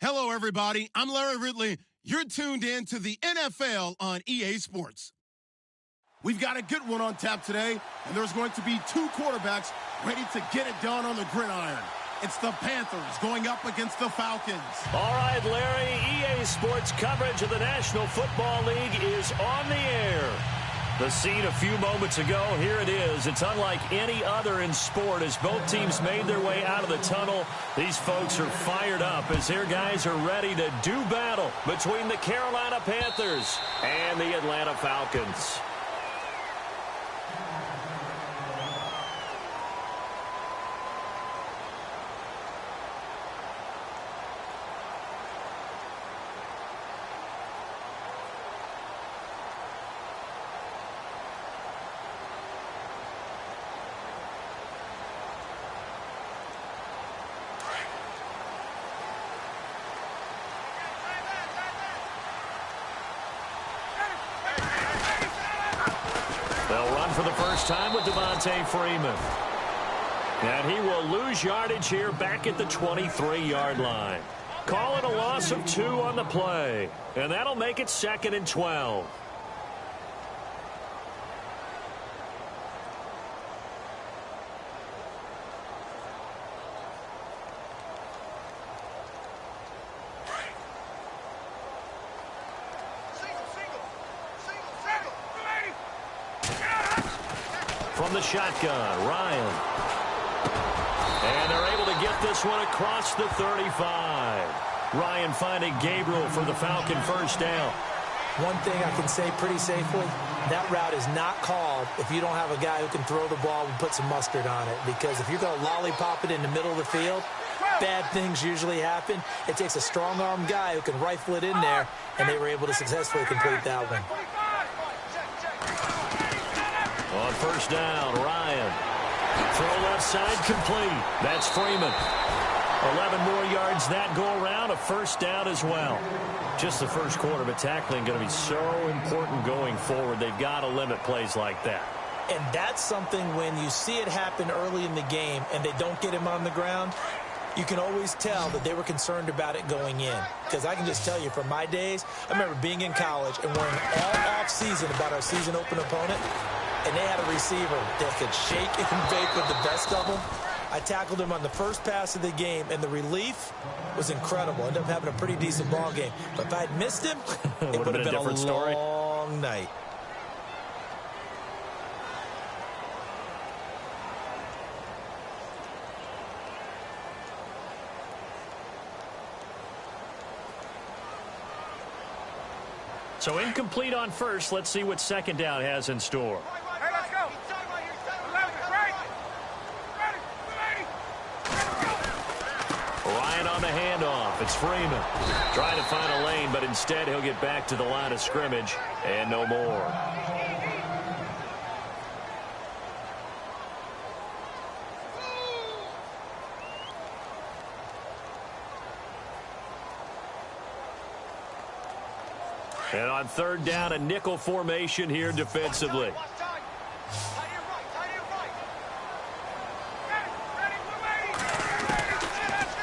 Hello, everybody. I'm Larry Ridley. You're tuned in to the NFL on EA Sports. We've got a good one on tap today, and there's going to be two quarterbacks ready to get it done on the gridiron. It's the Panthers going up against the Falcons. All right, Larry, EA Sports coverage of the National Football League is on the air. The scene a few moments ago, here it is. It's unlike any other in sport as both teams made their way out of the tunnel. These folks are fired up as their guys are ready to do battle between the Carolina Panthers and the Atlanta Falcons. They'll run for the first time with Devontae Freeman. And he will lose yardage here back at the 23-yard line. Call it a loss of 2 on the play. And that'll make it 2nd and 12. From the shotgun, Ryan. And they're able to get this one across the 35. Ryan finding Gabriel for the Falcon first down. One thing I can say pretty safely, that route is not called if you don't have a guy who can throw the ball and put some mustard on it. Because if you're going to lollipop it in the middle of the field, bad things usually happen. It takes a strong-armed guy who can rifle it in there, and they were able to successfully complete that one. On first down, Ryan. Throw left side complete. That's Freeman. 11 more yards that go around. A first down as well. Just the first quarter, but tackling going to be so important going forward. They've got to limit plays like that. And that's something when you see it happen early in the game and they don't get him on the ground, you can always tell that they were concerned about it going in. Because I can just tell you from my days, I remember being in college and worrying all off-season about our season open opponent. And they had a receiver that could shake and bake with the best of them. I tackled him on the first pass of the game, and the relief was incredible. Ended up having a pretty decent ball game. But if I'd missed him, it would have been a long night. So incomplete on first. Let's see what second down has in store. Ryan on the handoff. It's Freeman. Trying to find a lane, but instead he'll get back to the line of scrimmage and no more. And on third down, a nickel formation here defensively.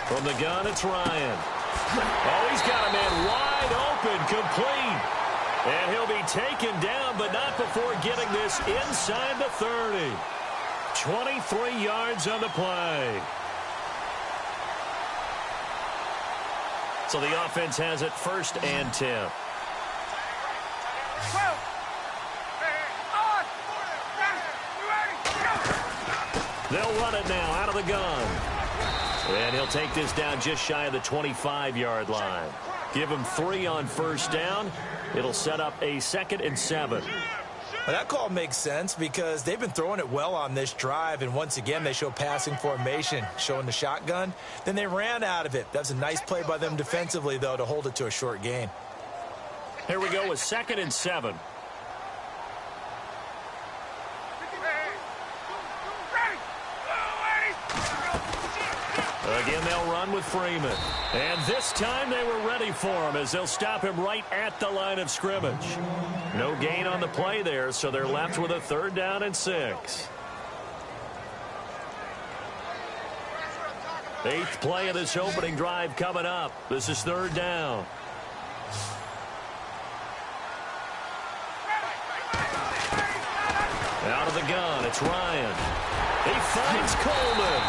From the gun, it's Ryan. Oh, he's got a man wide open, complete. And he'll be taken down, but not before getting this inside the 30. 23 yards on the play. So the offense has it 1st and 10. They'll run it now out of the gun. And he'll take this down just shy of the 25-yard line. Give him 3 on first down. It'll set up a 2nd and 7. Well, that call makes sense because they've been throwing it well on this drive, and once again they show passing formation, showing the shotgun. Then they ran out of it. That's a nice play by them defensively, though, to hold it to a short gain. Here we go with 2nd and 7. Again, they'll run with Freeman. And this time they were ready for him as they'll stop him right at the line of scrimmage. No gain on the play there, so they're left with a 3rd down and 6. Eighth play of this opening drive coming up. This is third down. Out of the gun, it's Ryan. He finds Coleman.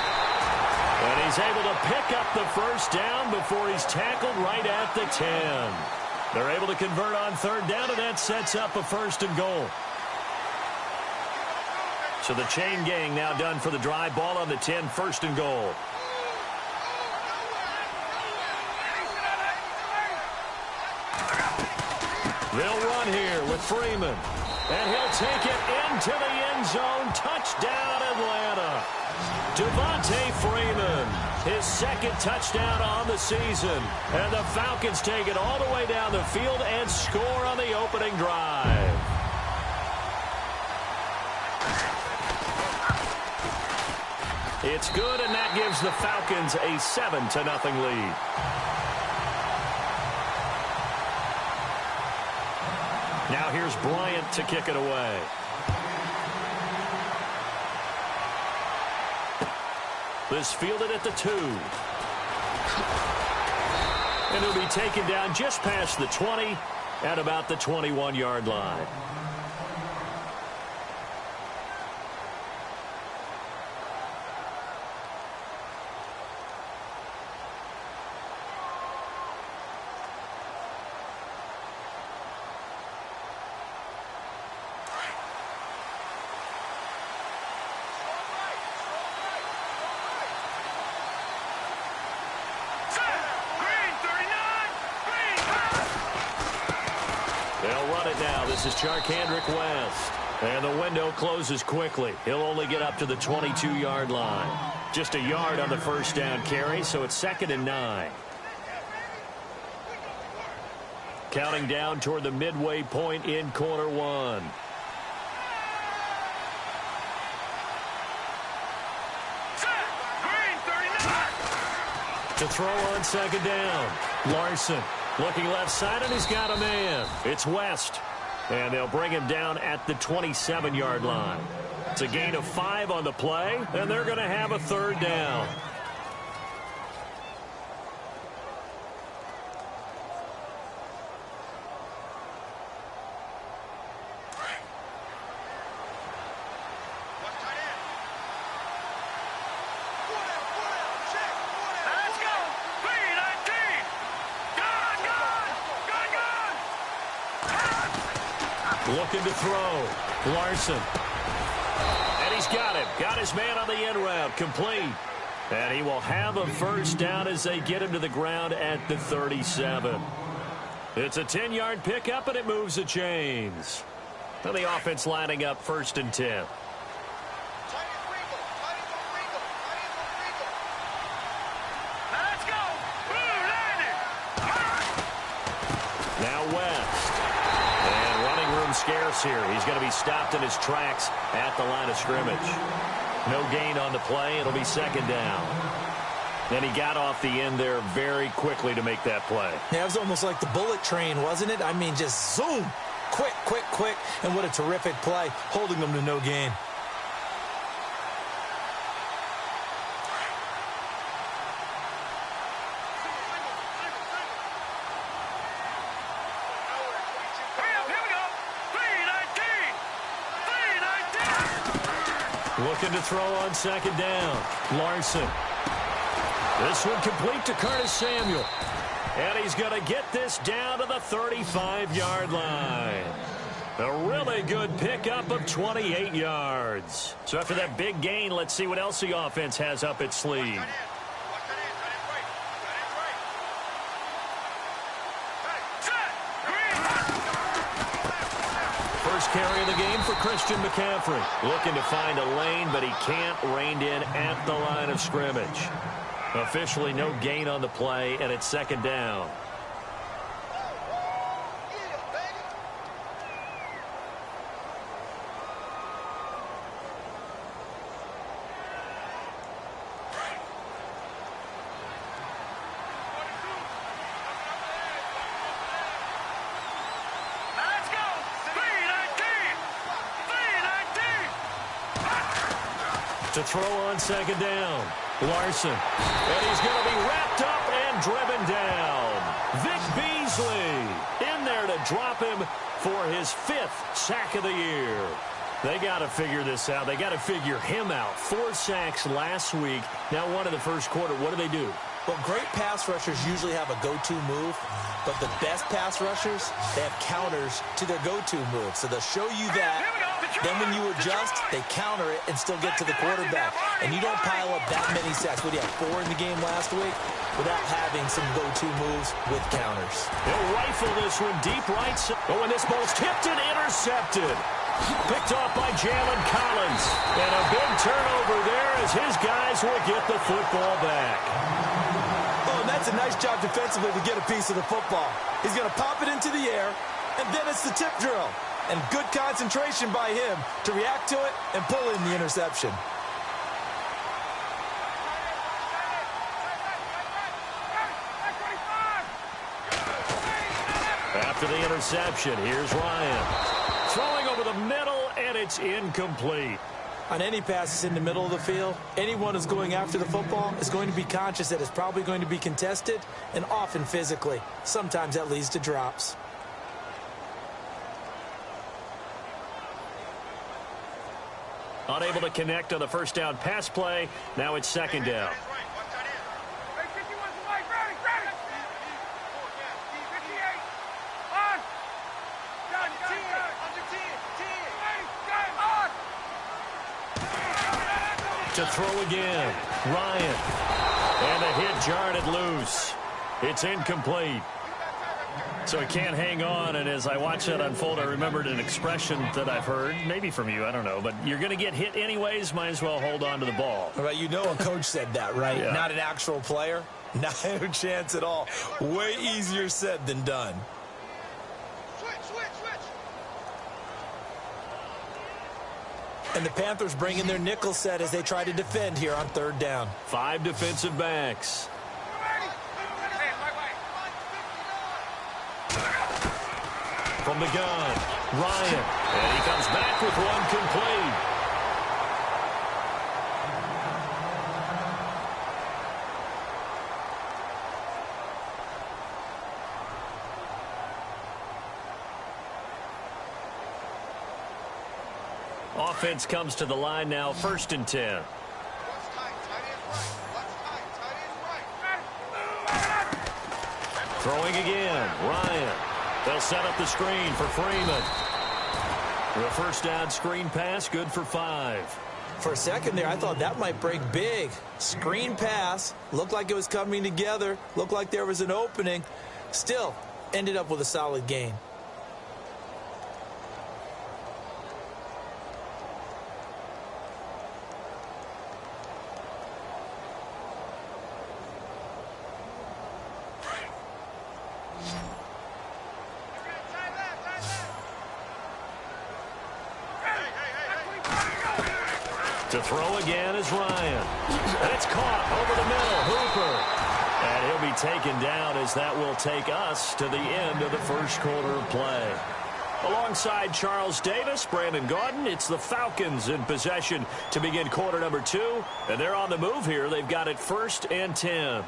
And he's able to pick up the first down before he's tackled right at the 10. They're able to convert on third down, and that sets up a first and goal. So the chain gang now done for the drive. Ball on the 10, first and goal. They'll run here with Freeman. And he'll take it into the end zone. Touchdown, Atlanta. Devontae Freeman, his second touchdown on the season. And the Falcons take it all the way down the field and score on the opening drive. It's good, and that gives the Falcons a 7-0 lead. Now here's Bryant to kick it away. This fielded at the 2. And it'll be taken down just past the 20 at about the 21-yard line. This is Charkandrick West. And the window closes quickly. He'll only get up to the 22-yard line. Just a yard on the first down carry, so it's 2nd and 9. Counting down toward the midway point in quarter 1. To throw on 2nd down. Larson looking left side, and he's got a man. It's West. And they'll bring him down at the 27-yard line. It's a gain of 5 on the play, and they're going to have a third down. Looking to throw. Larson. And he's got him. Got his man on the end route. Complete. And he will have a first down as they get him to the ground at the 37. It's a 10-yard pickup, and it moves the chains. And the offense lining up 1st and 10. Now West. And running room scarce here. He's going to be stopped in his tracks at the line of scrimmage. No gain on the play. It'll be 2nd down. And he got off the end there very quickly to make that play. Yeah, it was almost like the bullet train, wasn't it? I mean, just zoom. Quick, quick, quick. And what a terrific play, holding them to no gain. Looking to throw on 2nd down. Larson. This one complete to Curtis Samuel. And he's going to get this down to the 35-yard line. A really good pickup of 28 yards. So after that big gain, let's see what else the offense has up its sleeve. First carry of the game for Christian McCaffrey. Looking to find a lane, but he can't. Reined in at the line of scrimmage. Officially no gain on the play, and it's 2nd down. To throw on 2nd down. Larson. And he's going to be wrapped up and driven down. Vic Beasley in there to drop him for his 5th sack of the year. They got to figure this out. They got to figure him out. 4 sacks last week. Now one in the first quarter. What do? Well, great pass rushers usually have a go-to move, but the best pass rushers, they have counters to their go-to move. So they'll show you that. Then when you adjust, they counter it and still get to the quarterback. And you don't pile up that many sacks. What do you have, 4 in the game last week? Without having some go-to moves with counters. He'll rifle this one deep right. Oh, and this ball's tipped and intercepted. Picked off by Jalen Collins. And a big turnover there as his guys will get the football back. Oh, and that's a nice job defensively to get a piece of the football. He's going to pop it into the air, and then it's the tip drill. And good concentration by him to react to it and pull in the interception. After the interception, here's Ryan. Throwing over the middle, and it's incomplete. On any passes in the middle of the field, anyone who's going after the football is going to be conscious that it's probably going to be contested, and often physically. Sometimes that leads to drops. Unable to connect on the first down pass play. Now it's second down. To throw again. Ryan. And a hit jarred it loose. It's incomplete. So he can't hang on, and as I watch that unfold, I remembered an expression that I've heard, maybe from you, I don't know, but you're going to get hit anyways, might as well hold on to the ball. Right, you know a coach said that, right? Yeah. Not an actual player. Not a chance at all. Way easier said than done. And the Panthers bring in their nickel set as they try to defend here on 3rd down. 5 defensive backs. From the gun, Ryan. And he comes back with one complete. Offense comes to the line now, 1st and 10. Throwing again, Ryan. They'll set up the screen for Freeman. The first down screen pass, good for 5. For a second there, I thought that might break big. Screen pass, looked like it was coming together, looked like there was an opening. Still, ended up with a solid gain. To throw again is Ryan. And it's caught over the middle. Hooper. And he'll be taken down as that will take us to the end of the first quarter of play. Alongside Charles Davis, Brandon Gaudin, it's the Falcons in possession to begin quarter number 2. And they're on the move here. They've got it 1st and 10.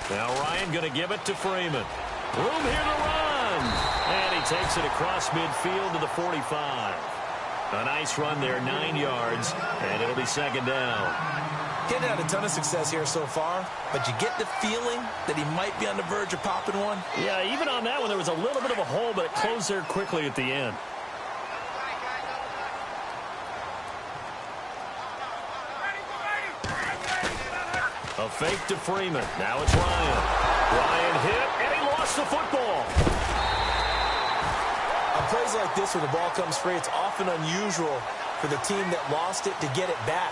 Now Ryan going to give it to Freeman. Room here to run. And he takes it across midfield to the 45. A nice run there, 9 yards, and it'll be 2nd down. Getting had a ton of success here so far, but you get the feeling that he might be on the verge of popping one. Yeah, even on that one, there was a little bit of a hole, but it closed there quickly at the end. A fake to Freeman. Now it's Ryan. Ryan hit, and he lost the football. On plays like this where the ball comes free, it's often unusual for the team that lost it to get it back.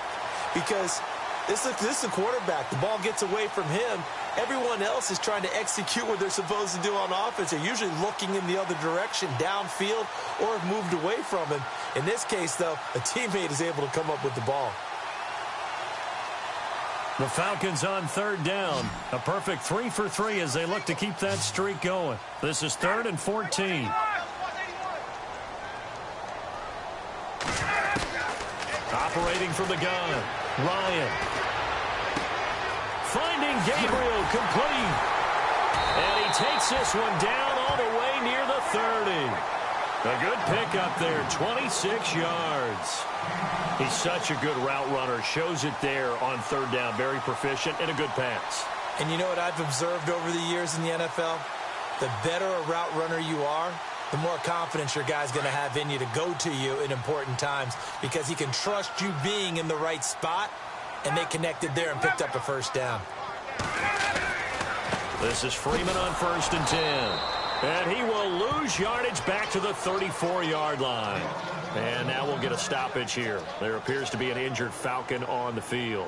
Because this is a quarterback. The ball gets away from him, Everyone else is trying to execute what they're supposed to do on offense. They're usually looking in the other direction, downfield, or have moved away from him. In this case, though, a teammate is able to come up with the ball. The Falcons on third down. A perfect 3 for 3 as they look to keep that streak going. This is 3rd and 14. Operating from the gun, Ryan. Finding Gabriel, complete. And he takes this one down all the way near the 30. A good pickup there, 26 yards. He's such a good route runner. Shows it there on third down. Very proficient and a good pass. And you know what I've observed over the years in the NFL? The better a route runner you are, the more confidence your guy's going to have in you to go to you in important times because he can trust you being in the right spot, and they connected there and picked up a first down. This is Freeman on 1st and 10. And he will lose yardage back to the 34-yard line. And now we'll get a stoppage here. There appears to be an injured Falcon on the field.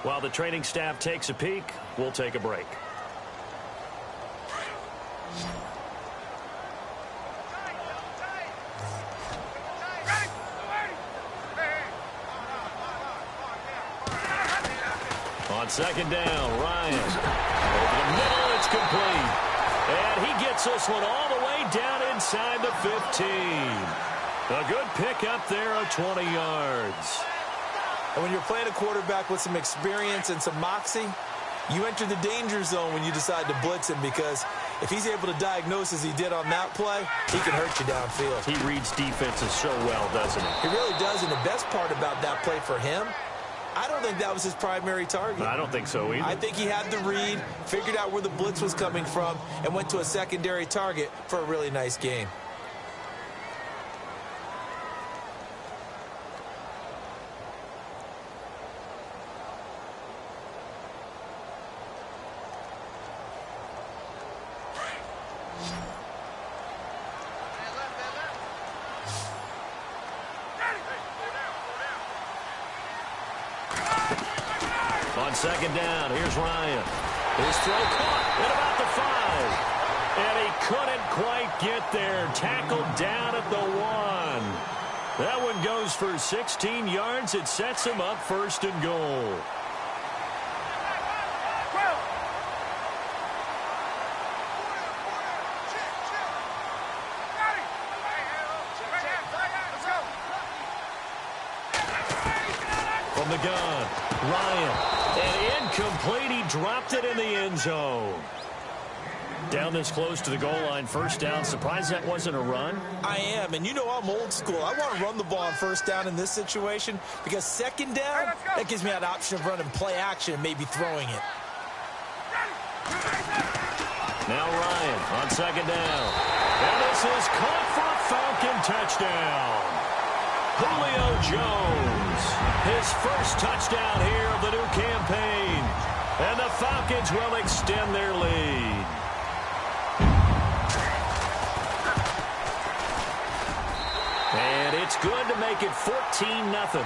While the training staff takes a peek, we'll take a break. On 2nd down, Ryan. Over the middle, it's complete. And he gets this one all the way down inside the 15. A good pickup there of 20 yards. And when you're playing a quarterback with some experience and some moxie, you enter the danger zone when you decide to blitz him because if he's able to diagnose as he did on that play, he can hurt you downfield. He reads defenses so well, doesn't he? He really does, and the best part about that play for him, I don't think that was his primary target. I don't think so either. I think he had the read, figured out where the blitz was coming from, and went to a secondary target for a really nice game. On 2nd down, here's Ryan. His throw caught at about the 5. And he couldn't quite get there. Tackled down at the 1. That one goes for 16 yards. It sets him up 1st and goal. From the gun, Ryan. And incomplete. He dropped it in the end zone. Down this close to the goal line, 1st down. Surprised that wasn't a run? I am, and you know I'm old school. I want to run the ball on 1st down in this situation because 2nd down, that gives me that option of running play action and maybe throwing it. Now Ryan on 2nd down. And this is caught for a Falcon touchdown. Julio Jones, his first touchdown here of the new campaign. And the Falcons will extend their lead. And it's good to make it 14-0.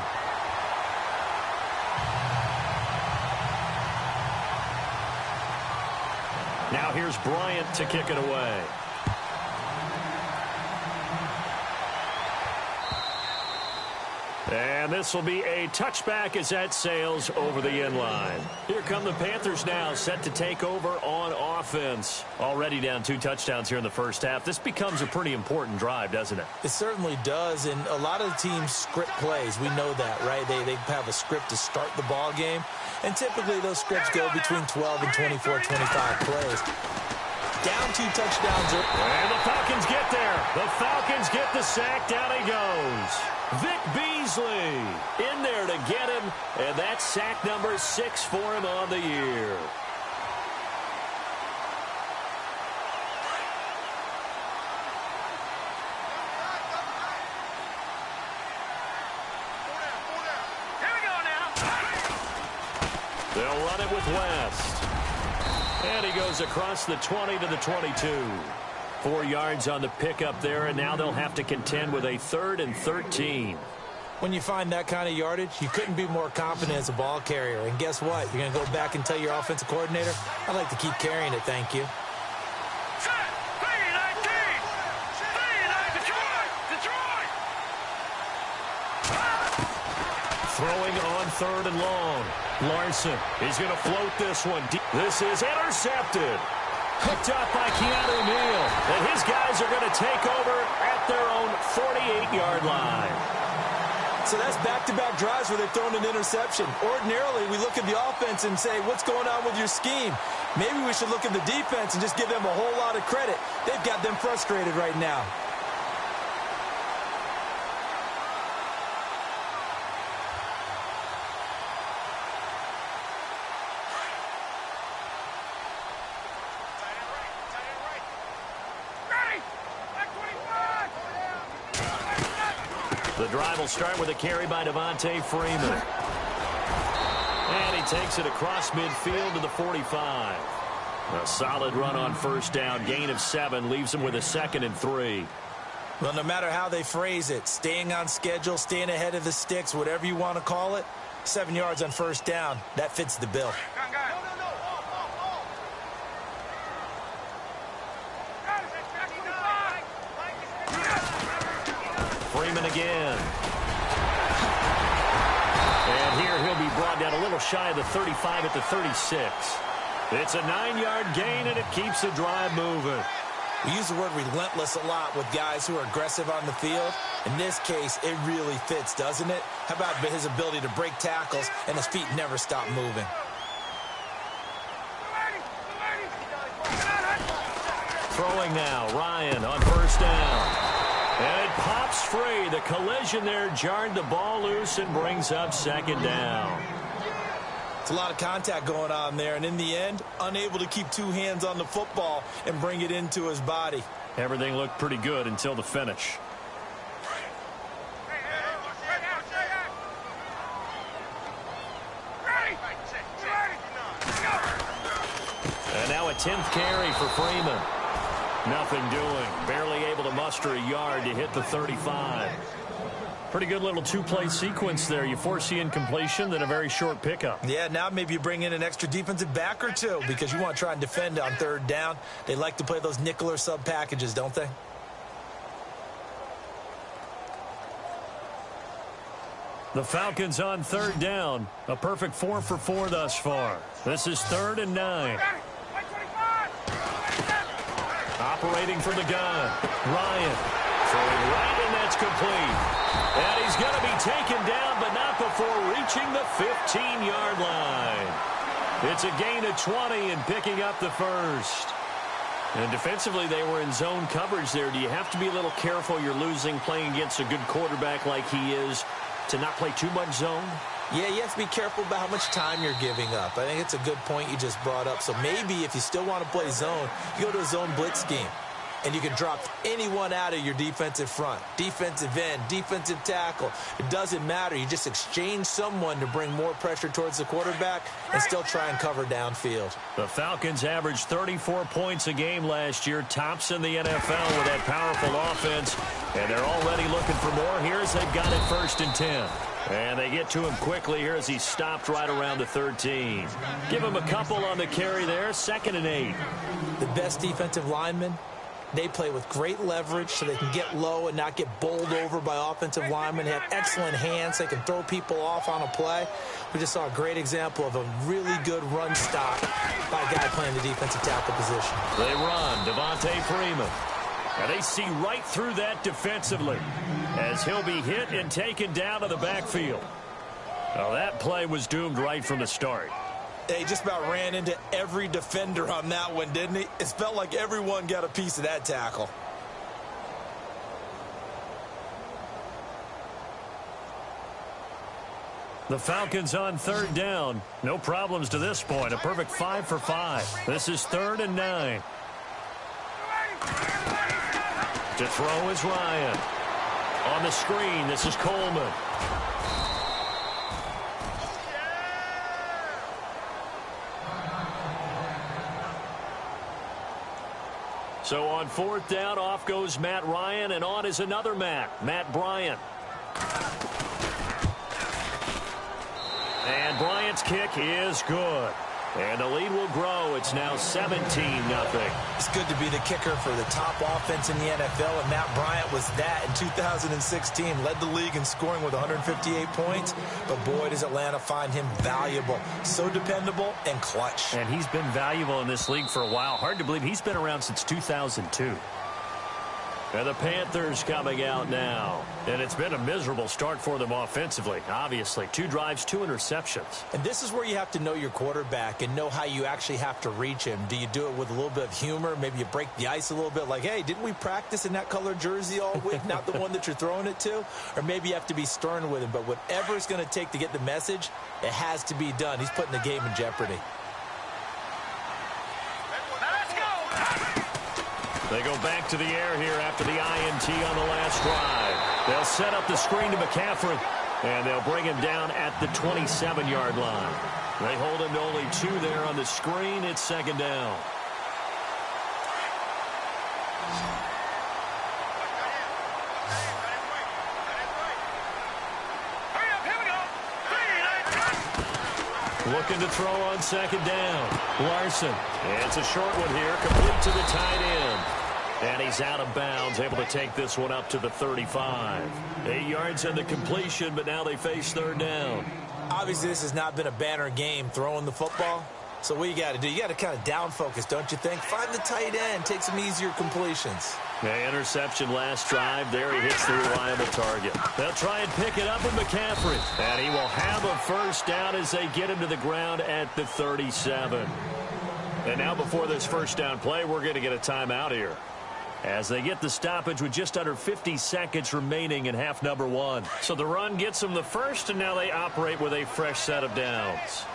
Now here's Bryant to kick it away. And this will be a touchback as that sails over the end line. Here come the Panthers now, set to take over on offense. Already down 2 touchdowns here in the first half. This becomes a pretty important drive, doesn't it? It certainly does, and a lot of the teams script plays. We know that, right? They have a script to start the ball game, and typically those scripts go between 12 and 24, 25 plays. Down 2 touchdowns. And the Falcons get there. The Falcons get the sack. Down he goes. Vic Beasley in there to get him, and that's sack number 6 for him on the year. They'll run it with West. And he goes across the 20 to the 22. 4 yards on the pickup there, and now they'll have to contend with a 3rd and 13. When you find that kind of yardage, you couldn't be more confident as a ball carrier. And guess what? You're going to go back and tell your offensive coordinator, I'd like to keep carrying it, thank you. Throwing on 3rd and long. Larson is going to float this one. This is intercepted. Hooked up by Keanu Neal. And his guys are going to take over at their own 48-yard line. So that's back-to-back drives where they've thrown an interception. Ordinarily, we look at the offense and say, what's going on with your scheme? Maybe we should look at the defense and just give them a whole lot of credit. They've got them frustrated right now. The drive will start with a carry by Devontae Freeman. And he takes it across midfield to the 45. A solid run on first down. Gain of 7 leaves him with a 2nd and 3. Well, no matter how they phrase it, staying on schedule, staying ahead of the sticks, whatever you want to call it, 7 yards on first down, that fits the bill. Freeman again. And here he'll be brought down a little shy of the 35 at the 36. It's a 9-yard gain, and it keeps the drive moving. We use the word relentless a lot with guys who are aggressive on the field. In this case, it really fits, doesn't it? How about his ability to break tackles and his feet never stop moving? Throwing now, Ryan on first down. And it pops free. The collision there jarred the ball loose and brings up 2nd down. It's a lot of contact going on there, and in the end, unable to keep 2 hands on the football and bring it into his body. Everything looked pretty good until the finish. And now a 10th carry for Freeman. Nothing doing. Barely able to muster a yard to hit the 35. Pretty good little 2-play sequence there. You foresee incompletion, then a very short pickup. Yeah, now maybe you bring in an extra defensive back or 2 because you want to try and defend on 3rd down. They like to play those nickel or sub packages, don't they? The Falcons on 3rd down. A perfect 4 for 4 thus far. This is 3rd and 9. Operating from the gun. Ryan throwing right, and that's complete. And he's going to be taken down, but not before reaching the 15-yard line. It's a gain of 20 and picking up the first. And defensively, they were in zone coverage there. Do you have to be a little careful? You're losing playing against a good quarterback like he is to not play too much zone? Yeah, you have to be careful about how much time you're giving up. I think it's a good point you just brought up. So maybe if you still want to play zone, you go to a zone blitz scheme. And you can drop anyone out of your defensive front. Defensive end, defensive tackle. It doesn't matter. You just exchange someone to bring more pressure towards the quarterback and still try and cover downfield. The Falcons averaged 34 points a game last year. Tops in the NFL with that powerful offense. And they're already looking for more here as they've got it 1st and 10. And they get to him quickly here as he stopped right around the 13. Give him a couple on the carry there. 2nd and 8. The best defensive linemen, they play with great leverage so they can get low and not get bowled over by offensive linemen. They have excellent hands. They can throw people off on a play. We just saw a great example of a really good run stop by a guy playing the defensive tackle position. They run. Devontae Freeman. And they see right through that defensively as he'll be hit and taken down to the backfield. Well, that play was doomed right from the start. He just about ran into every defender on that one, didn't he? It felt like everyone got a piece of that tackle. The Falcons on 3rd down. No problems to this point. A perfect 5 for 5. This is 3rd and 9. To throw is Ryan. On the screen, this is Coleman. So on 4th down, off goes Matt Ryan, and on is another Matt Bryant. And Bryant's kick is good. And the lead will grow. It's now 17-0. It's good to be the kicker for the top offense in the NFL, and Matt Bryant was that in 2016. Led the league in scoring with 158 points, but boy, does Atlanta find him valuable. So dependable and clutch. And he's been valuable in this league for a while. Hard to believe he's been around since 2002. And the Panthers coming out now. And it's been a miserable start for them offensively, obviously. 2 drives, 2 interceptions. And this is where you have to know your quarterback and know how you actually have to reach him. Do you do it with a little bit of humor? Maybe you break the ice a little bit like, hey, didn't we practice in that color jersey all week? Not the one that you're throwing it to? Or maybe you have to be stern with him. But whatever it's going to take to get the message, it has to be done. He's putting the game in jeopardy. They go back to the air here after the INT on the last drive. They'll set up the screen to McCaffrey, and they'll bring him down at the 27-yard line. They hold him to only 2 there on the screen. It's 2nd down. Looking to throw on 2nd down. Larson. It's a short one here, complete to the tight end. And he's out of bounds, able to take this one up to the 35. 8 yards in the completion, but now they face 3rd down. Obviously, this has not been a banner game throwing the football. So what you got to do, you got to kind of down focus, don't you think? Find the tight end, take some easier completions. Yeah, interception last drive. There he hits the reliable target. They'll try and pick it up with McCaffrey. And he will have a 1st down as they get him to the ground at the 37. And now before this 1st down play, we're going to get a timeout here, as they get the stoppage with just under 50 seconds remaining in half number 1. So the run gets them the 1st, and now they operate with a fresh set of downs.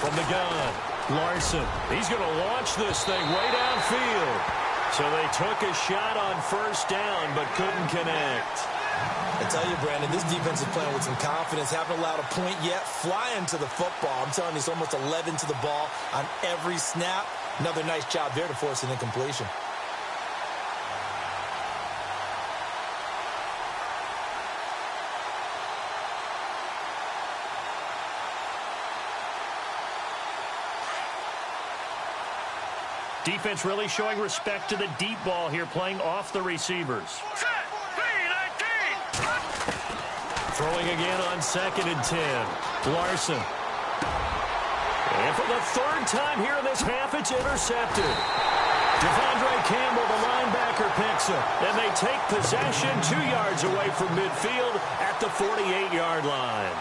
From the gun, Larson. He's going to launch this thing way downfield. So they took a shot on 1st down, but couldn't connect. I tell you, Brandon, this defense is playing with some confidence. Haven't allowed a point yet. Flying to the football. I'm telling you, it's almost 11 to the ball on every snap. Another nice job there to force an incompletion. Defense really showing respect to the deep ball here, playing off the receivers. Throwing again on 2nd and 10. Larson. And for the 3rd time here in this half, it's intercepted. Devondre Campbell, the linebacker, picks him. And they take possession 2 yards away from midfield at the 48-yard line.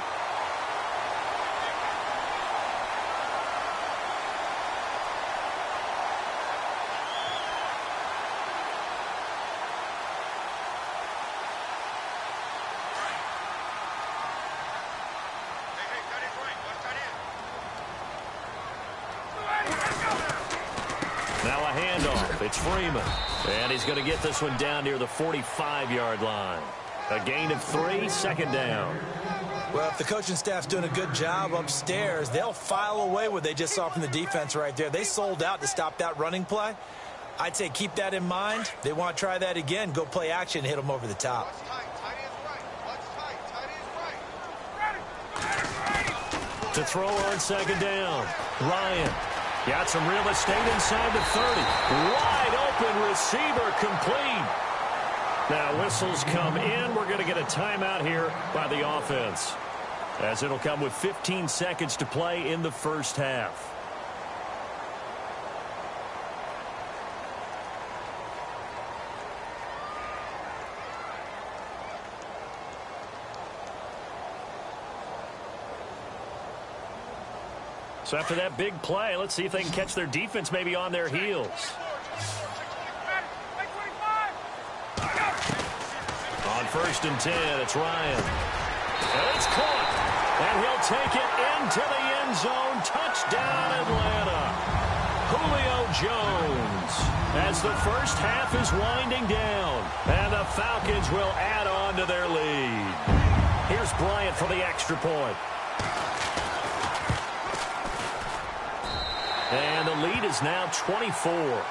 Now a handoff. It's Freeman. And he's going to get this one down near the 45-yard line. A gain of 3, 2nd down. Well, if the coaching staff's doing a good job upstairs, they'll file away what they just saw from the defense right there. They sold out to stop that running play. I'd say keep that in mind. They want to try that again. Go play action and hit them over the top. To throw on 2nd down. Ryan. Got some real estate inside the 30. Wide open receiver, complete. Now whistles come in. We're going to get a timeout here by the offense, as it'll come with 15 seconds to play in the 1st half. So after that big play, let's see if they can catch their defense maybe on their heels. On 1st and 10, it's Ryan. And it's caught. And he'll take it into the end zone. Touchdown, Atlanta. Julio Jones. As the 1st half is winding down. And the Falcons will add on to their lead. Here's Bryant for the extra point. And the lead is now 24.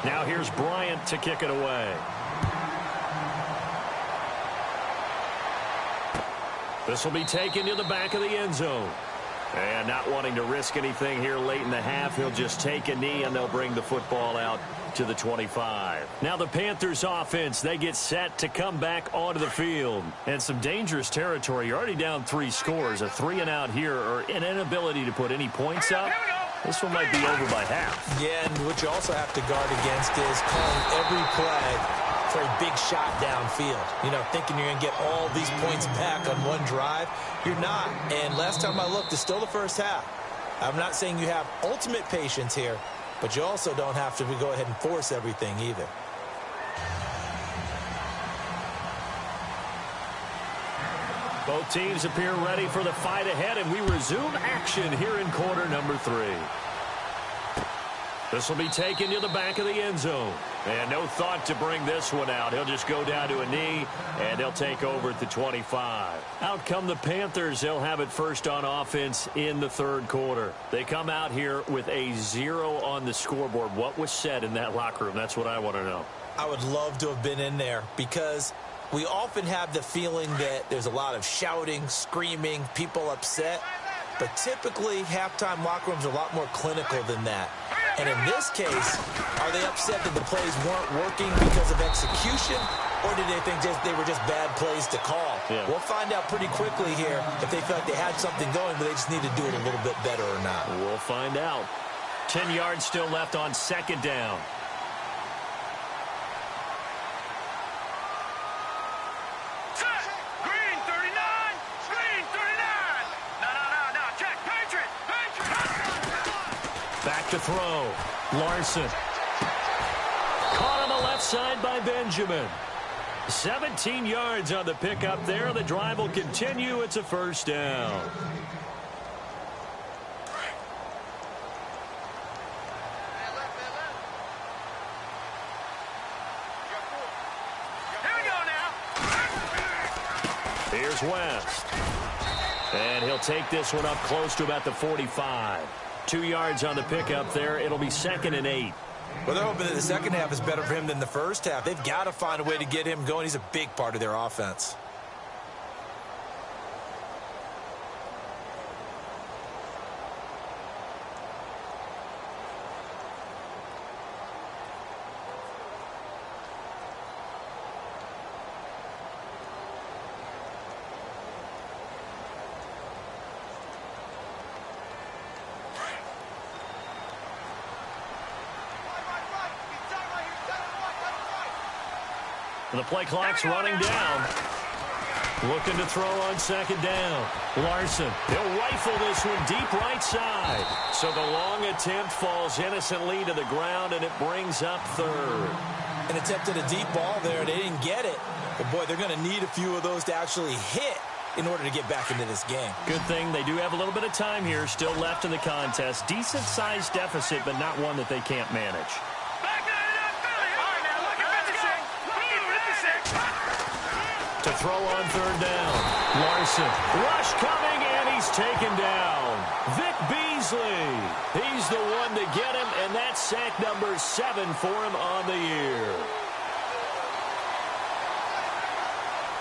Now here's Bryant to kick it away. This will be taken to the back of the end zone. And not wanting to risk anything here late in the half, he'll just take a knee and they'll bring the football out to the 25. Now the Panthers offense, they get set to come back onto the field. And some dangerous territory. You're already down 3 scores. A 3-and-out here or an inability to put any points up. This one might be over by half. Yeah, and what you also have to guard against is calling every play for a big shot downfield. You know, thinking you're going to get all these points back on one drive. You're not. And last time I looked, it's still the first half. I'm not saying you have ultimate patience here, but you also don't have to go ahead and force everything either. Both teams appear ready for the fight ahead, and we resume action here in quarter number 3. This will be taken to the back of the end zone. And no thought to bring this one out. He'll just go down to a knee, and they'll take over at the 25. Out come the Panthers. They'll have it first on offense in the third quarter. They come out here with a 0 on the scoreboard. What was said in that locker room? That's what I want to know. I would love to have been in there because we often have the feeling that there's a lot of shouting, screaming, people upset. But typically, halftime locker rooms are a lot more clinical than that. And in this case, are they upset that the plays weren't working because of execution, or did they think they were just bad plays to call? Yeah. We'll find out pretty quickly here if they felt like they had something going, but they just need to do it a little bit better or not. We'll find out. 10 yards still left on second down. Back to throw. Larson. Caught on the left side by Benjamin. 17 yards on the pickup there. The drive will continue. It's a first down. Here we go now. Here's West. And he'll take this one up close to about the 45. 2 yards on the pickup there. It'll be 2nd and 8. Well, they're hoping that the second half is better for him than the first half. They've got to find a way to get him going. He's a big part of their offense. The play clock's running down. Looking to throw on second down. Larson. He'll rifle this one deep right side. So the long attempt falls innocently to the ground, and it brings up third. An attempt at a deep ball there. They didn't get it. But, boy, they're going to need a few of those to actually hit in order to get back into this game. Good thing they do have a little bit of time here still left in the contest. Decent-sized deficit, but not one that they can't manage. To throw on third down. Larson. Rush coming, and he's taken down. Vic Beasley. He's the one to get him, and that's sack number 7 for him on the year.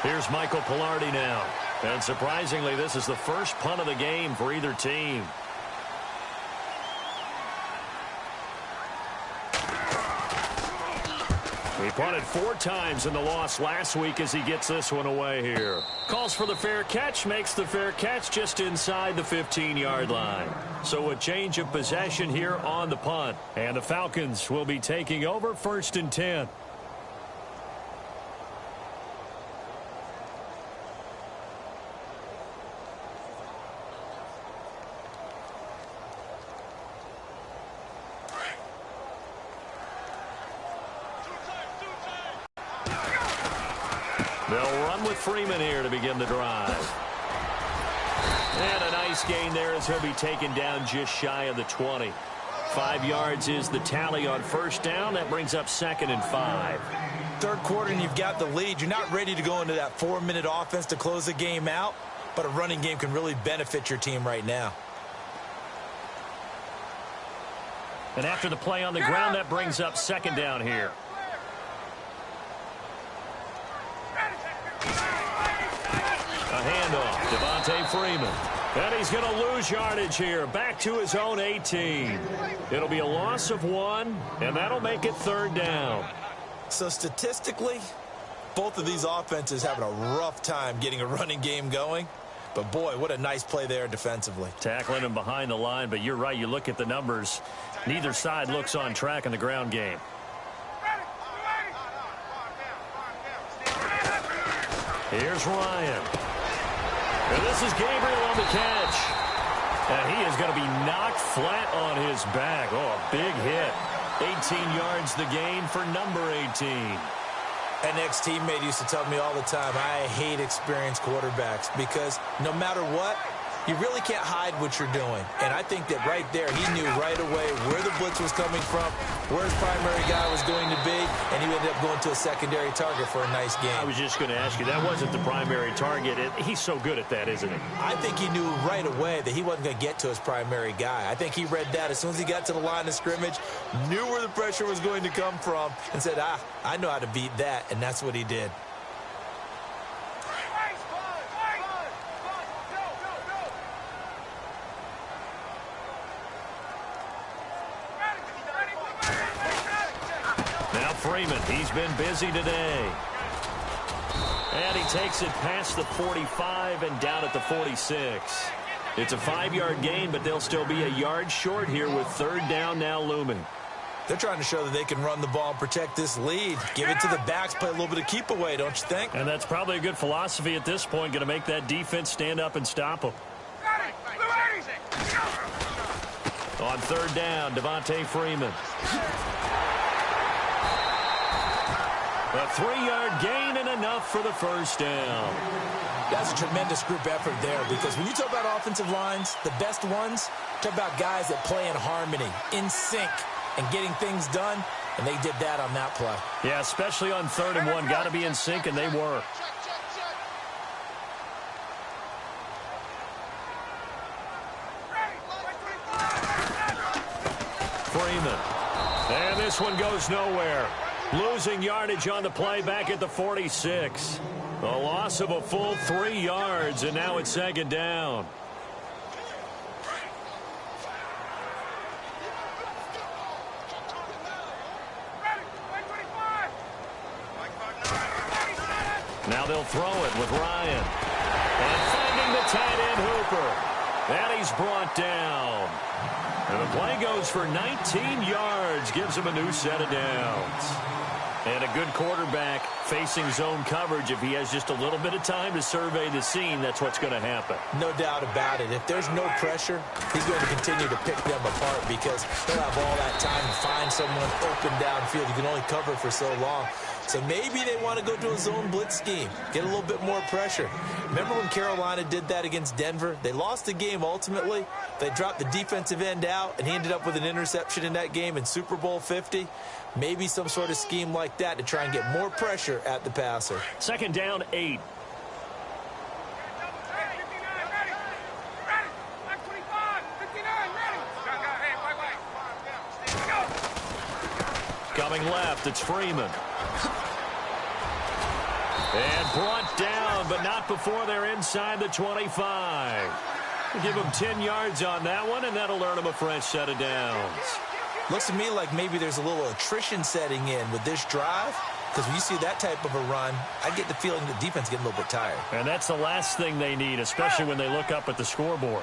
Here's Michael Pilardi now. And surprisingly, this is the first punt of the game for either team. He punted 4 times in the loss last week as he gets this one away here. Calls for the fair catch, makes the fair catch just inside the 15-yard line. So a change of possession here on the punt. And the Falcons will be taking over 1st and 10. They'll run with Freeman here to begin the drive. And a nice gain there as he'll be taken down just shy of the 20. 5 yards is the tally on first down. That brings up 2nd and 5. Third quarter and you've got the lead. You're not ready to go into that 4-minute offense to close the game out, but a running game can really benefit your team right now. And after the play on the ground, that brings up second down here. A handoff, Devontae Freeman. And he's going to lose yardage here, back to his own 18. It'll be a loss of 1, and that'll make it third down. So statistically, both of these offenses having a rough time getting a running game going. But, boy, what a nice play there defensively. Tackling him behind the line, but you're right. You look at the numbers. Neither side looks on track in the ground game. Here's Ryan. And this is Gabriel on the catch. And he is going to be knocked flat on his back. Oh, a big hit. 18 yards the gain for number 18. An ex-teammate used to tell me all the time, I hate experienced quarterbacks because no matter what, you really can't hide what you're doing. And I think that right there, he knew right away where the blitz was coming from, where his primary guy was going to be, and he ended up going to a secondary target for a nice game. I was just going to ask you, that wasn't the primary target. He's so good at that, isn't he? I think he knew right away that he wasn't going to get to his primary guy. I think he read that as soon as he got to the line of scrimmage, knew where the pressure was going to come from, and said, I know how to beat that, and that's what he did. Freeman, he's been busy today. And he takes it past the 45 and down at the 46. It's a 5-yard gain, but they'll still be a yard short here with third down now looming. They're trying to show that they can run the ball and protect this lead. Give it to the backs, play a little bit of keep away, don't you think? And that's probably a good philosophy at this point, going to make that defense stand up and stop them. On third down, Devontae Freeman. A 3-yard gain and enough for the first down. That's a tremendous group effort there because when you talk about offensive lines, the best ones, talk about guys that play in harmony, in sync, and getting things done, and they did that on that play. Yeah, especially on 3rd and 1. Got to be in sync, and they were. Freeman. And this one goes nowhere. Losing yardage on the play back at the 46. A loss of a full 3 yards, and now it's second down. Now they'll throw it with Ryan. And finding the tight end Hooper. And he's brought down. And the play goes for 19 yards. Gives him a new set of downs. And a good quarterback facing zone coverage. If he has just a little bit of time to survey the scene, that's what's going to happen. No doubt about it. If there's no pressure, he's going to continue to pick them apart because he'll have all that time to find someone open downfield. You can only cover for so long. So maybe they want to go to a zone blitz scheme, get a little bit more pressure. Remember when Carolina did that against Denver? They lost the game ultimately. They dropped the defensive end out, and he ended up with an interception in that game in Super Bowl 50. Maybe some sort of scheme like that to try and get more pressure at the passer. Second down, 8. Coming left, it's Freeman. And brought down, but not before they're inside the 25. Give them 10 yards on that one, and that'll earn them a fresh set of downs. Looks to me like maybe there's a little attrition setting in with this drive, because when you see that type of a run, I get the feeling the defense getting a little bit tired. And that's the last thing they need, especially when they look up at the scoreboard.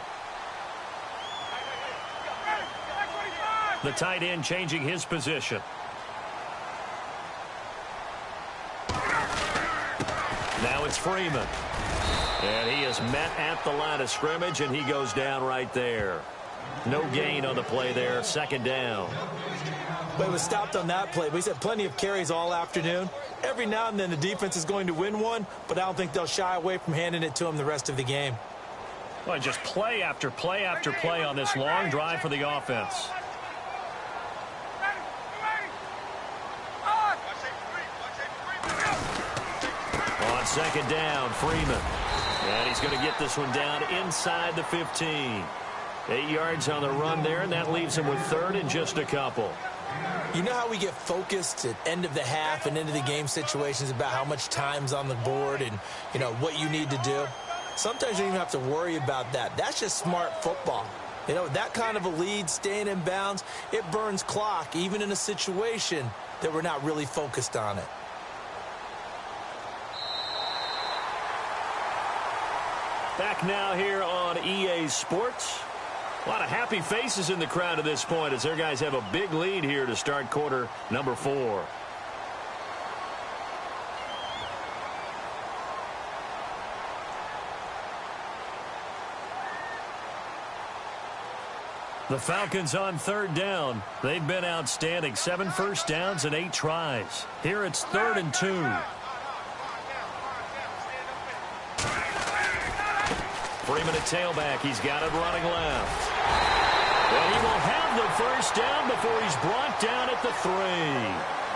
The tight end changing his position. Now it's Freeman. And he is met at the line of scrimmage, and he goes down right there. No gain on the play there, second down. But it was stopped on that play. But he's had plenty of carries all afternoon. Every now and then the defense is going to win one, but I don't think they'll shy away from handing it to him the rest of the game. Well, just play after play after play on this long drive for the offense. On second down, Freeman. And he's going to get this one down inside the 15. 8 yards on the run there, and that leaves them with third and just a couple. You know how we get focused at end of the half and into the game situations about how much time's on the board and, you know, what you need to do? Sometimes you don't even have to worry about that. That's just smart football. You know, that kind of a lead, staying in bounds, it burns clock, even in a situation that we're not really focused on it. Back now here on EA Sports. A lot of happy faces in the crowd at this point as their guys have a big lead here to start quarter number 4. The Falcons on third down. They've been outstanding. 7 first downs and 8 tries. Here it's 3rd and 2. Freeman at tailback. He's got it running left. Well, he will have the first down before he's brought down at the 3.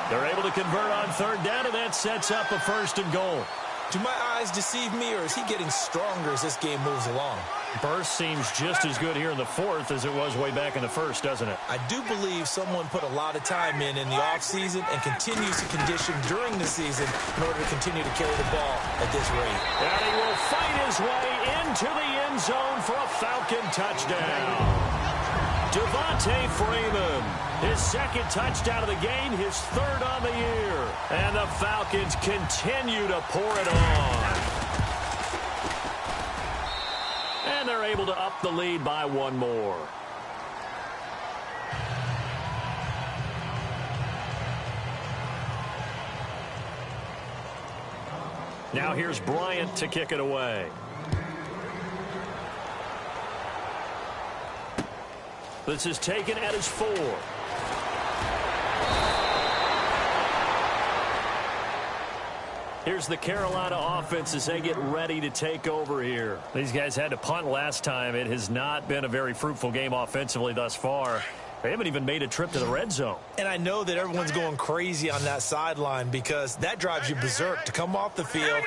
They're able to convert on third down, and that sets up a 1st and goal. Do my eyes deceive me, or is he getting stronger as this game moves along? Burst seems just as good here in the 4th as it was way back in the 1st, doesn't it? I do believe someone put a lot of time in the offseason and continues to condition during the season in order to continue to carry the ball at this rate. And he will fight his way into the end zone for a Falcon touchdown. Devontae Freeman, his 2nd touchdown of the game, his 3rd on the year. And the Falcons continue to pour it on. And they're able to up the lead by 1 more. Now here's Bryant to kick it away. This is taken at his 4. Here's the Carolina offense as they get ready to take over here. These guys had to punt last time. It has not been a very fruitful game offensively thus far. They haven't even made a trip to the red zone. And I know that everyone's going crazy on that sideline because that drives you berserk to come off the field,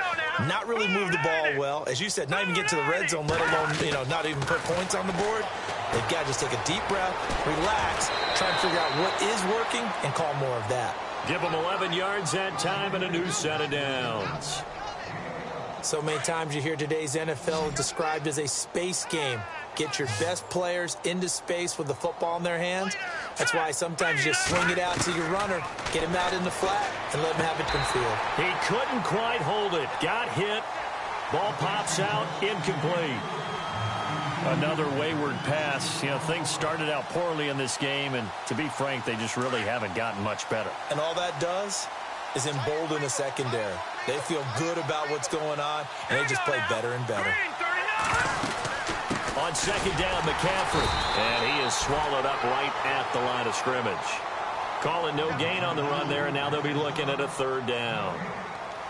not really move the ball well. As you said, not even get to the red zone, let alone, you know, not even put points on the board. They've got to just take a deep breath, relax, try and figure out what is working, and call more of that. Give them 11 yards that time and a new set of downs. So many times you hear today's NFL described as a space game. Get your best players into space with the football in their hands. That's why sometimes you just swing it out to your runner, get him out in the flat, and let him have it in field. He couldn't quite hold it. Got hit. Ball pops out. Incomplete. Another wayward pass. You know, things started out poorly in this game, and to be frank, they just really haven't gotten much better. And all that does is embolden a secondary. They feel good about what's going on, and they just play better and better. On 2nd down, McCaffrey, and he is swallowed up right at the line of scrimmage. Calling no gain on the run there, and now they'll be looking at a 3rd down.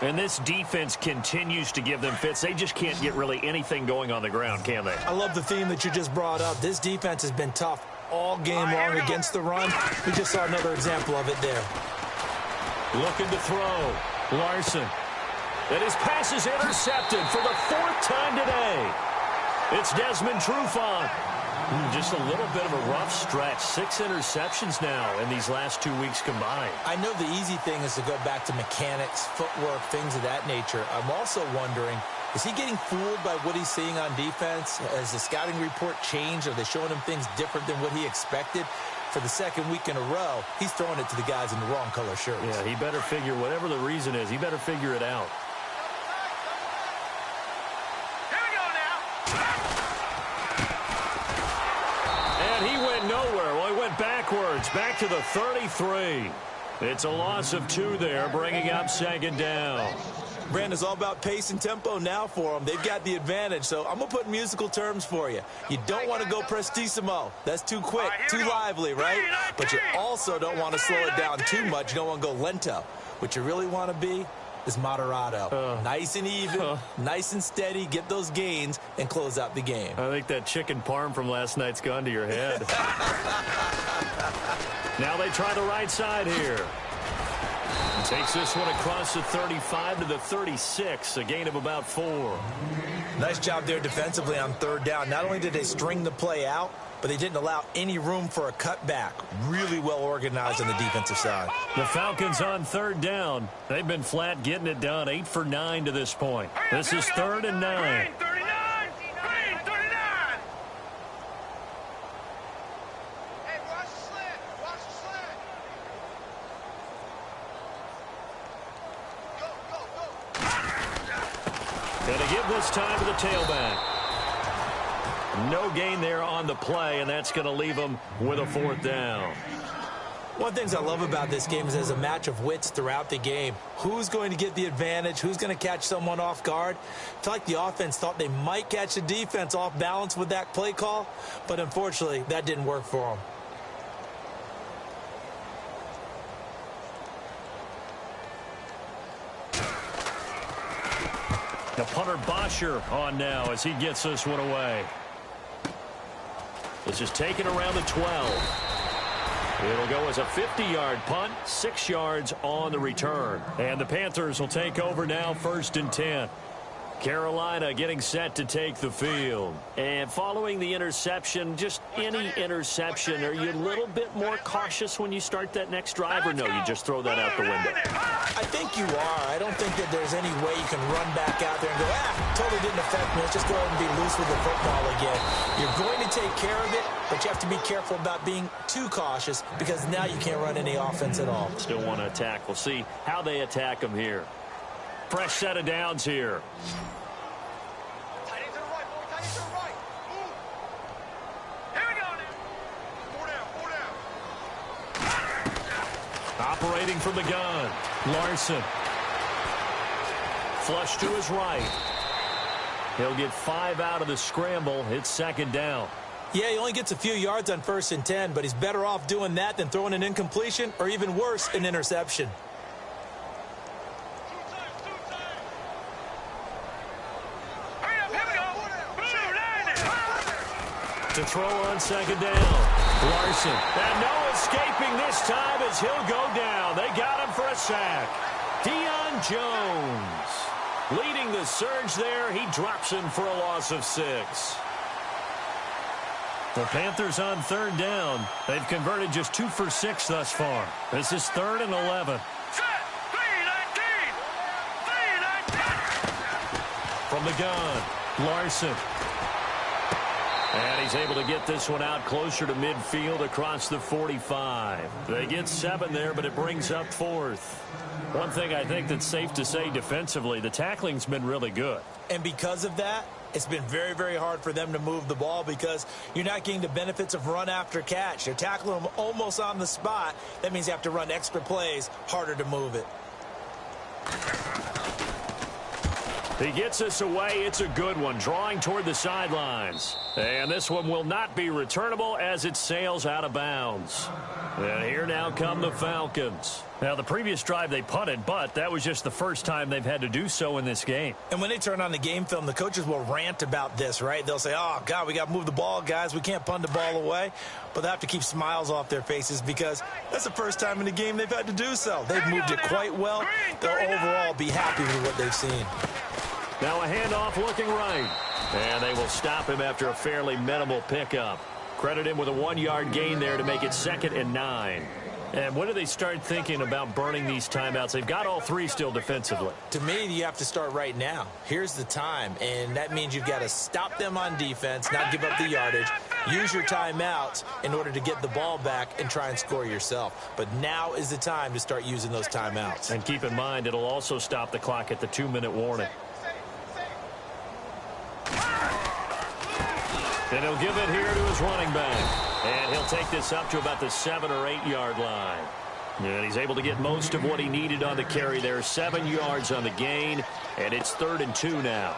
And this defense continues to give them fits. They just can't get really anything going on the ground, can they? I love the theme that you just brought up. This defense has been tough all game long against the run. We just saw another example of it there. Looking to throw. Larson. And his pass is intercepted for the 4th time today. It's Desmond Trufant. Just a little bit of a rough stretch. 6 interceptions now in these last 2 weeks combined. I know the easy thing is to go back to mechanics, footwork, things of that nature. I'm also wondering, is he getting fooled by what he's seeing on defense? Has the scouting report changed? Are they showing him things different than what he expected? For the 2nd week in a row, he's throwing it to the guys in the wrong color shirts. Yeah, he better figure, whatever the reason is, he better figure it out. He went nowhere. Well, he went backwards, back to the 33. It's a loss of 2 there, bringing up 2nd down. Brandon, it's all about pace and tempo now for them. They've got the advantage, so I'm going to put musical terms for you. You don't want to go prestissimo. That's too quick, too lively, right? But you also don't want to slow it down too much. You don't want to go lento. What you really want to be is moderato. Nice and even, nice and steady, get those gains, and close out the game. I think that chicken parm from last night's gone to your head. Now they try the right side here. Takes this one across the 35 to the 36, a gain of about 4. Nice job there defensively on 3rd down. Not only did they string the play out, but they didn't allow any room for a cutback. Really well organized on the defensive side. The Falcons on third down. They've been flat getting it done, 8 for 9 to this point. This is 3rd and 9. Going to give this time to the tailback. No gain there on the play, and that's going to leave them with a 4th down. One of the things I love about this game is there's a match of wits throughout the game. Who's going to get the advantage? Who's going to catch someone off guard? I feel like the offense thought they might catch the defense off balance with that play call, but unfortunately, that didn't work for them. The punter Bosher on now as he gets this one away. This is taken around the 12. It'll go as a 50-yard punt, 6 yards on the return. And the Panthers will take over now, 1st and 10. Carolina getting set to take the field. And following the interception, just any interception, are you a little bit more cautious when you start that next drive, or no, you just throw that out the window? I think you are. I don't think that there's any way you can run back out there and go, totally didn't affect me. Let's just go ahead and be loose with the football again. You're going to take care of it, but you have to be careful about being too cautious because now you can't run any offense at all. Still want to attack. We'll see how they attack them here. Fresh set of downs here. Operating from the gun, Larson. Flush to his right. He'll get 5 out of the scramble. It's 2nd down. Yeah, he only gets a few yards on 1st and 10, but he's better off doing that than throwing an incompletion or even worse, an interception. To throw on 2nd down. Larson. And no escaping this time as he'll go down. They got him for a sack. Deion Jones leading the surge there. He drops him for a loss of 6. The Panthers on 3rd down. They've converted just 2 for 6 thus far. This is 3rd and 11. From the gun, Larson. And he's able to get this one out closer to midfield across the 45. They get 7 there, but it brings up 4th. One thing I think that's safe to say defensively, the tackling's been really good. And because of that, it's been very, very hard for them to move the ball because you're not getting the benefits of run after catch. You're tackling them almost on the spot. That means you have to run extra plays, harder to move it. He gets us away. It's a good one, drawing toward the sidelines. And this one will not be returnable as it sails out of bounds. And here now come the Falcons. Now, the previous drive they punted, but that was just the first time they've had to do so in this game. And when they turn on the game film, the coaches will rant about this, right? They'll say, oh, God, we got to move the ball, guys. We can't punt the ball away. But they have to keep smiles off their faces because that's the first time in the game they've had to do so. They've moved it quite well. They'll overall be happy with what they've seen. Now a handoff looking right. And they will stop him after a fairly minimal pickup. Credit him with a 1-yard gain there to make it 2nd and 9. And when do they start thinking about burning these timeouts? They've got all 3 still defensively. To me, you have to start right now. Here's the time, and that means you've got to stop them on defense, not give up the yardage, use your timeouts in order to get the ball back and try and score yourself. But now is the time to start using those timeouts. And keep in mind, it'll also stop the clock at the 2-minute warning. And he'll give it here to his running back. And he'll take this up to about the 7- or 8-yard line. And he's able to get most of what he needed on the carry there. 7 yards on the gain. And it's 3rd and 2 now.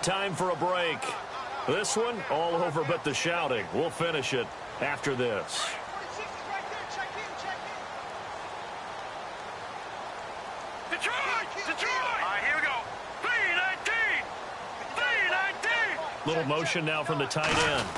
Time for a break. This one, all over but the shouting. We'll finish it after this. Little motion now from the tight end.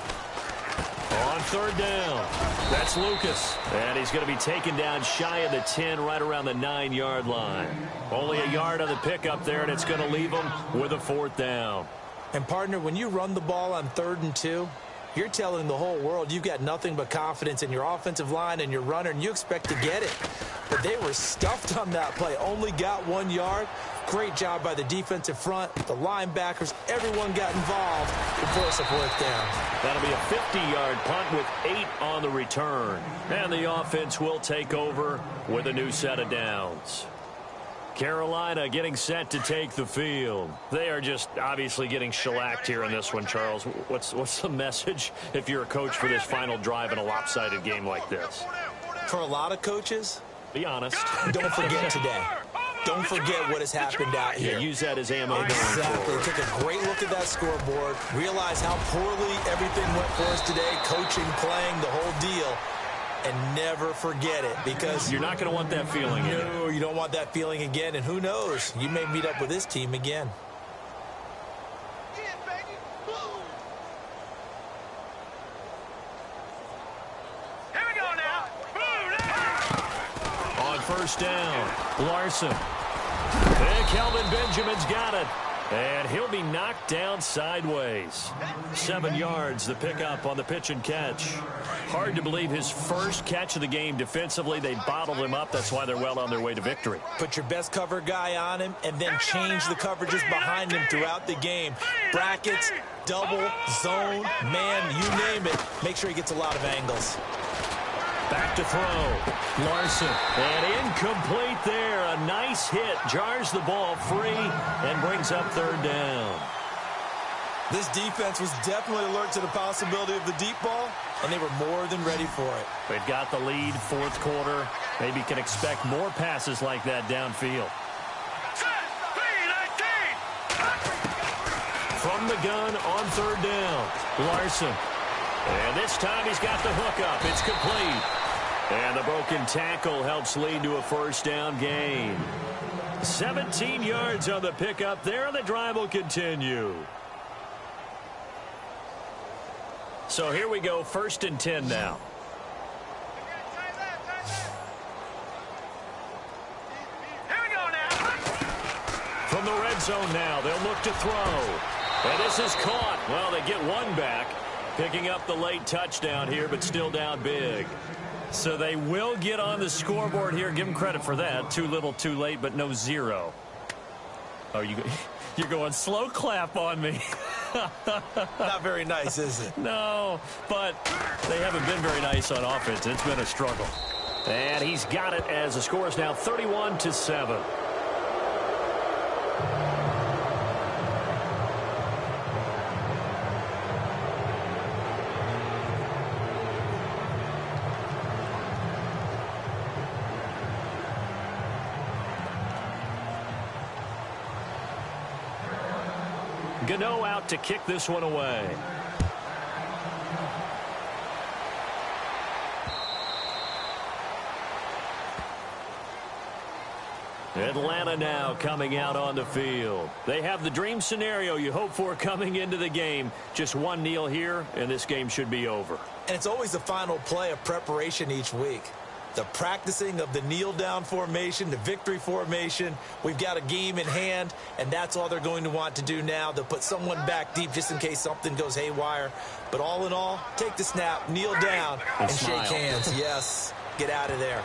On third down, that's Lucas. And he's going to be taken down shy of the 10, right around the 9-yard line. Only a yard on the pickup there, and it's going to leave him with a 4th down. And, partner, when you run the ball on 3rd and 2, you're telling the whole world you've got nothing but confidence in your offensive line and your runner, and you expect to get it. But they were stuffed on that play, only got 1 yard. Great job by the defensive front, the linebackers, everyone got involved to force a 4th down. That'll be a 50-yard punt with 8 on the return. And the offense will take over with a new set of downs. Carolina getting set to take the field. They are just obviously getting shellacked here in this one, Charles. What's the message if you're a coach for this final drive in a lopsided game like this? For a lot of coaches, be honest. Don't forget today. Don't forget what has happened out here. Yeah, use that as ammo. Exactly. Take a great look at that scoreboard. Realize how poorly everything went for us today. Coaching, playing, the whole deal. And never forget it, because you're not going to want that feeling again. No, you don't want that feeling again. And who knows? You may meet up with this team again. Here we go now. On first down, Larson. And Kelvin Benjamin's got it. And he'll be knocked down sideways. 7 yards, the pickup on the pitch and catch. Hard to believe his first catch of the game defensively. They bottled him up. That's why they're well on their way to victory. Put your best cover guy on him and then change the coverages behind him throughout the game. Brackets, double, zone, man, you name it. Make sure he gets a lot of angles. Back to throw. Larson. And incomplete there. A nice hit. Jars the ball free and brings up 3rd down. This defense was definitely alert to the possibility of the deep ball, and they were more than ready for it. They've got the lead, 4th quarter. Maybe can expect more passes like that downfield. From the gun on 3rd down. Larson. And this time he's got the hook up. It's complete. And the broken tackle helps lead to a 1st down gain. 17 yards on the pickup there, and the drive will continue. So here we go, 1st and 10 now. Here we go now. From the red zone now, they'll look to throw. And this is caught. Well, they get one back, picking up the late touchdown here, but still down big. So they will get on the scoreboard here. Give them credit for that. Too little, too late, but no 0. Oh, you're going slow clap on me. Not very nice, is it? No, but they haven't been very nice on offense. It's been a struggle. And he's got it as the score is now 31-7. Gano out to kick this one away. Atlanta now coming out on the field. They have the dream scenario you hope for coming into the game. Just one kneel here, and this game should be over. And it's always the final play of preparation each week. The practicing of the kneel-down formation, the victory formation. We've got a game in hand, and that's all they're going to want to do now. They'll put someone back deep just in case something goes haywire. But all in all, take the snap, kneel down, and shake hands. Yes, get out of there.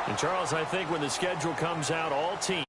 And Charles, I think when the schedule comes out, all teams